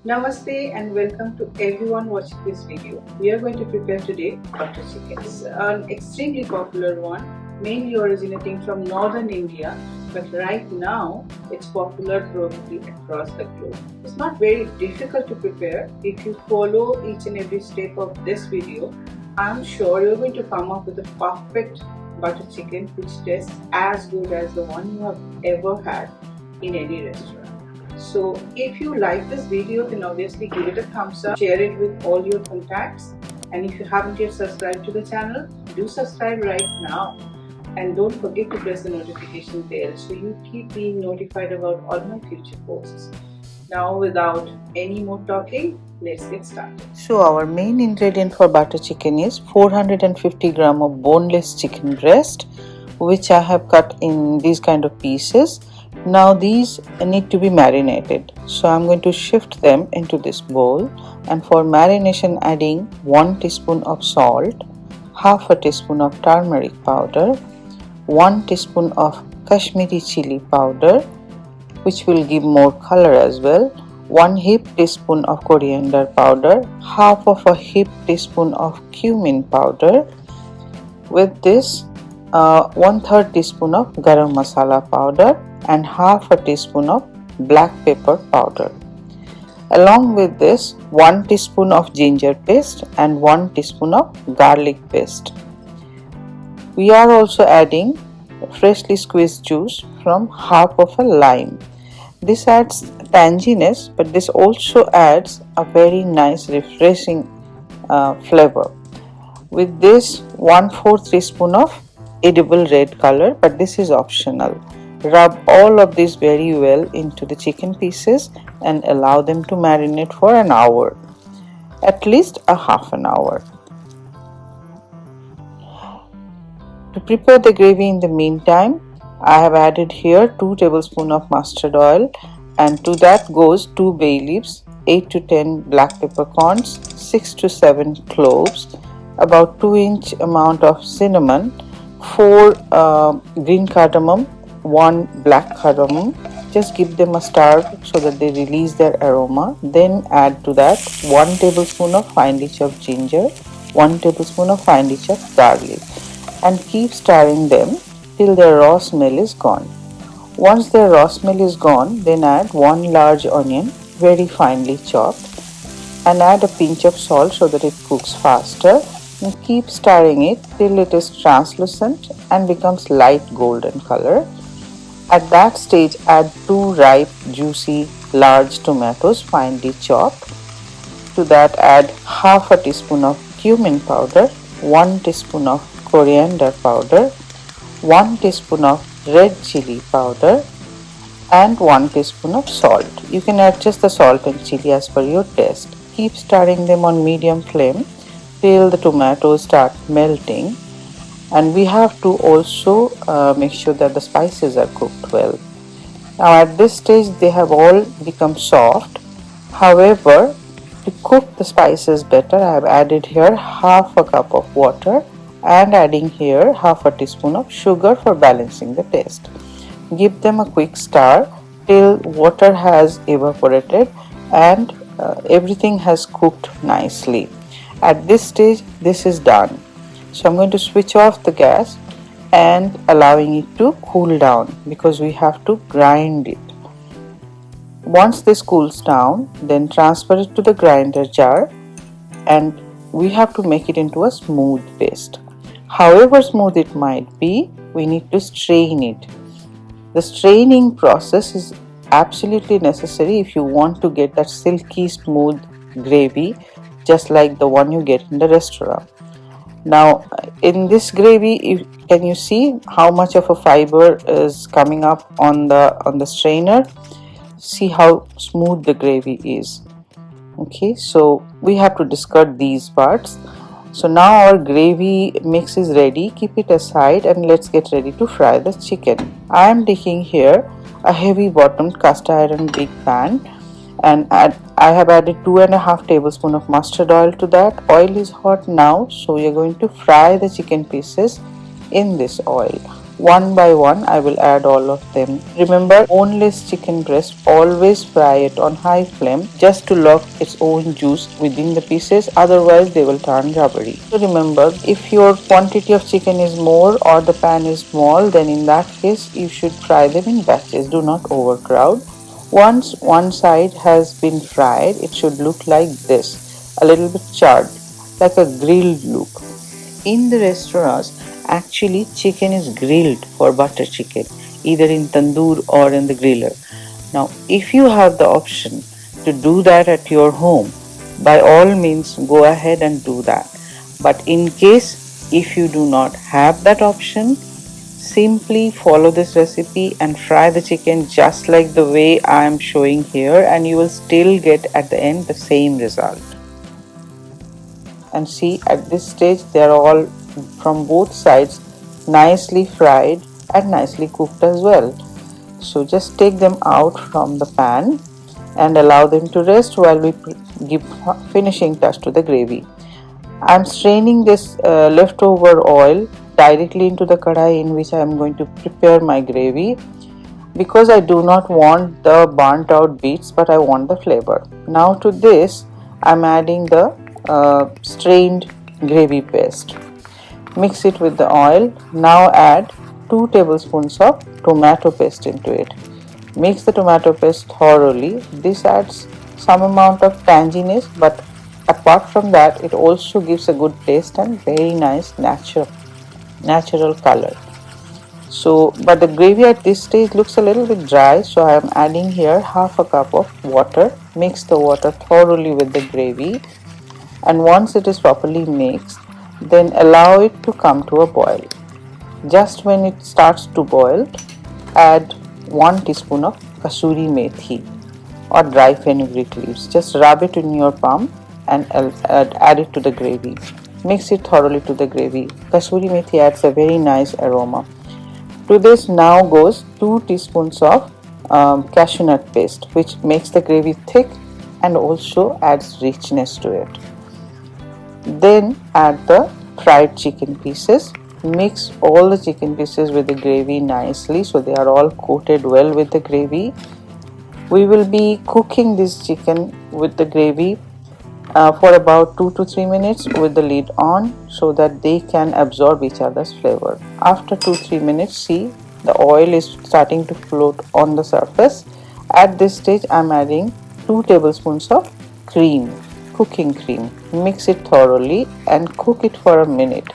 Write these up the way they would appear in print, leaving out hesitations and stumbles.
Namaste and welcome to everyone watching this video. We are going to prepare today butter chicken. It's an extremely popular one, mainly originating from northern India, but right now it's popular probably across the globe. It's not very difficult to prepare. If you follow each and every step of this video, I'm sure you're going to come up with a perfect butter chicken which tastes as good as the one you have ever had in any restaurant. So if you like this video, then obviously give it a thumbs up, share it with all your contacts, and if you haven't yet subscribed to the channel, do subscribe right now, and don't forget to press the notification bell so you keep being notified about all my future posts. Now without any more talking, let's get started. So our main ingredient for butter chicken is 450 gram of boneless chicken breast, which I have cut in these kind of pieces. Now these need to be marinated, so I'm going to shift them into this bowl, and for marination adding 1 teaspoon of salt, half a teaspoon of turmeric powder, 1 teaspoon of Kashmiri chili powder, which will give more color as well, 1 heaped teaspoon of coriander powder, half of a heaped teaspoon of cumin powder. With this 1/3 teaspoon of garam masala powder and half a teaspoon of black pepper powder. Along with this 1 teaspoon of ginger paste and 1 teaspoon of garlic paste. We are also adding freshly squeezed juice from half of a lime. This adds tanginess, but this also adds a very nice refreshing flavor. With this 1/4 teaspoon of edible red color, but this is optional. Rub all of this very well into the chicken pieces and allow them to marinate for an hour, at least a half an hour. To prepare the gravy in the meantime, I have added here 2 tablespoons of mustard oil, and to that goes 2 bay leaves, 8 to 10 black peppercorns, 6 to 7 cloves, about 2-inch amount of cinnamon, 4 green cardamom, 1 black cardamom. Just give them a stir so that they release their aroma. Then add to that 1 tablespoon of finely chopped ginger, 1 tablespoon of finely chopped garlic, and keep stirring them till their raw smell is gone. Once their raw smell is gone, then add 1 large onion, very finely chopped, and add a pinch of salt so that it cooks faster, and keep stirring it till it is translucent and becomes light golden color. At that stage, add 2 ripe, juicy, large tomatoes finely chopped. To that add half a teaspoon of cumin powder, 1 teaspoon of coriander powder, 1 teaspoon of red chili powder, and 1 teaspoon of salt. You can adjust the salt and chili as per your taste. Keep stirring them on medium flame till the tomatoes start melting, and we have to also make sure that the spices are cooked well. Now at this stage they have all become soft. However, to cook the spices better, I have added here half a cup of water and adding here half a teaspoon of sugar for balancing the taste. Give them a quick stir till water has evaporated and everything has cooked nicely. At this stage this is done. So I'm going to switch off the gas and allowing it to cool down because we have to grind it. Once this cools down, then transfer it to the grinder jar, and we have to make it into a smooth paste. However smooth it might be, we need to strain it. The straining process is absolutely necessary if you want to get that silky smooth gravy just like the one you get in the restaurant. Now in this gravy, can you see how much of a fiber is coming up on the strainer? See how smooth the gravy is. Okay, so we have to discard these parts. So now our gravy mix is ready. Keep it aside and let's get ready to fry the chicken. I am taking here a heavy bottomed cast iron big pan, and I have added 2.5 tablespoons of mustard oil to that. Oil is hot now, so we are going to fry the chicken pieces in this oil. One by one I will add all of them. Remember, boneless chicken breast, always fry it on high flame just to lock its own juice within the pieces, otherwise they will turn rubbery. So remember, if your quantity of chicken is more or the pan is small, then in that case you should fry them in batches. Do not overcrowd. Once one side has been fried, it should look like this, a little bit charred, like a grilled look. In the restaurants, actually chicken is grilled for butter chicken, either in tandoor or in the griller. Now, if you have the option to do that at your home, by all means go ahead and do that. But in case if you do not have that option, simply follow this recipe and fry the chicken just like the way I am showing here, and you will still get at the end the same result. And see, at this stage they are all from both sides nicely fried and nicely cooked as well. So just take them out from the pan and allow them to rest while we give finishing touch to the gravy. I am straining this leftover oil directly into the kadai in which I am going to prepare my gravy, because I do not want the burnt out bits, but I want the flavor. Now to this I am adding the strained gravy paste. Mix it with the oil. Now add 2 tablespoons of tomato paste into it. Mix the tomato paste thoroughly. This adds some amount of tanginess, but apart from that it also gives a good taste and very nice natural color. So, but the gravy at this stage looks a little bit dry, so I am adding here half a cup of water. Mix the water thoroughly with the gravy, and once it is properly mixed, then allow it to come to a boil. Just when it starts to boil, add 1 teaspoon of kasuri methi or dry fenugreek leaves. Just rub it in your palm and add it to the gravy. Mix it thoroughly to the gravy. Kasuri methi adds a very nice aroma. To this now goes 2 teaspoons of cashew nut paste, which makes the gravy thick and also adds richness to it. Then add the fried chicken pieces. Mix all the chicken pieces with the gravy nicely so they are all coated well with the gravy. We will be cooking this chicken with the gravy for about 2 to 3 minutes with the lid on so that they can absorb each other's flavor. After 2-3 minutes, see, the oil is starting to float on the surface. At this stage I am adding 2 tablespoons of cream, cooking cream. Mix it thoroughly and cook it for a minute.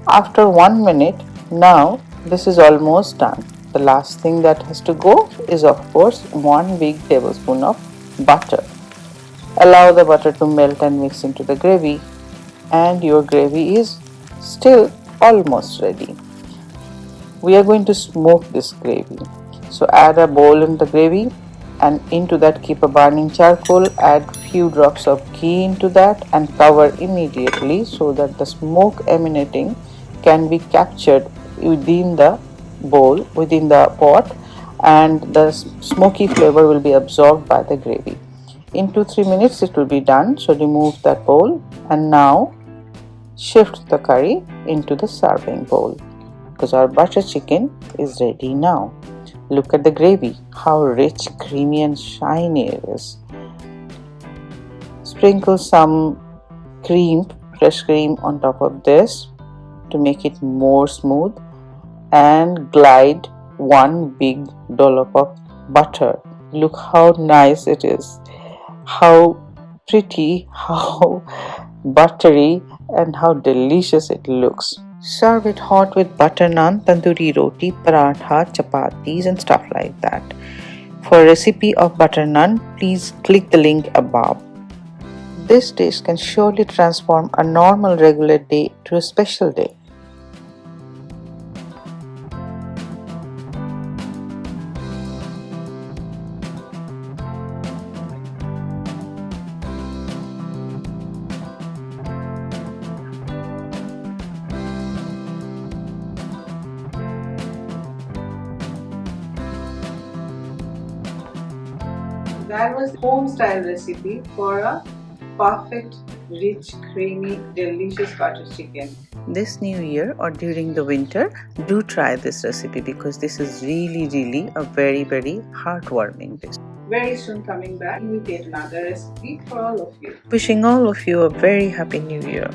After 1 minute, now this is almost done. The last thing that has to go is of course 1 big tablespoon of butter. Allow the butter to melt and mix into the gravy, and your gravy is still almost ready. We are going to smoke this gravy. So add a bowl in the gravy, and into that keep a burning charcoal. Add few drops of ghee into that and cover immediately so that the smoke emanating can be captured within the bowl, within the pot, and the smoky flavor will be absorbed by the gravy. In 2-3 minutes it will be done, so remove that bowl and now shift the curry into the serving bowl, because our butter chicken is ready now. Look at the gravy, how rich, creamy and shiny it is. Sprinkle some cream, fresh cream on top of this to make it more smooth, and glide 1 big dollop of butter. Look how nice it is, how pretty, how buttery and how delicious it looks. Serve it hot with butter naan, tandoori roti, paratha, chapatis and stuff like that. For a recipe of butter naan, please click the link above. This dish can surely transform a normal regular day to a special day. That was home style recipe for a perfect, rich, creamy, delicious butter chicken. This new year or during the winter, do try this recipe because this is really a very heartwarming dish. Very soon coming back with yet another recipe for all of you. Wishing all of you a very happy new year.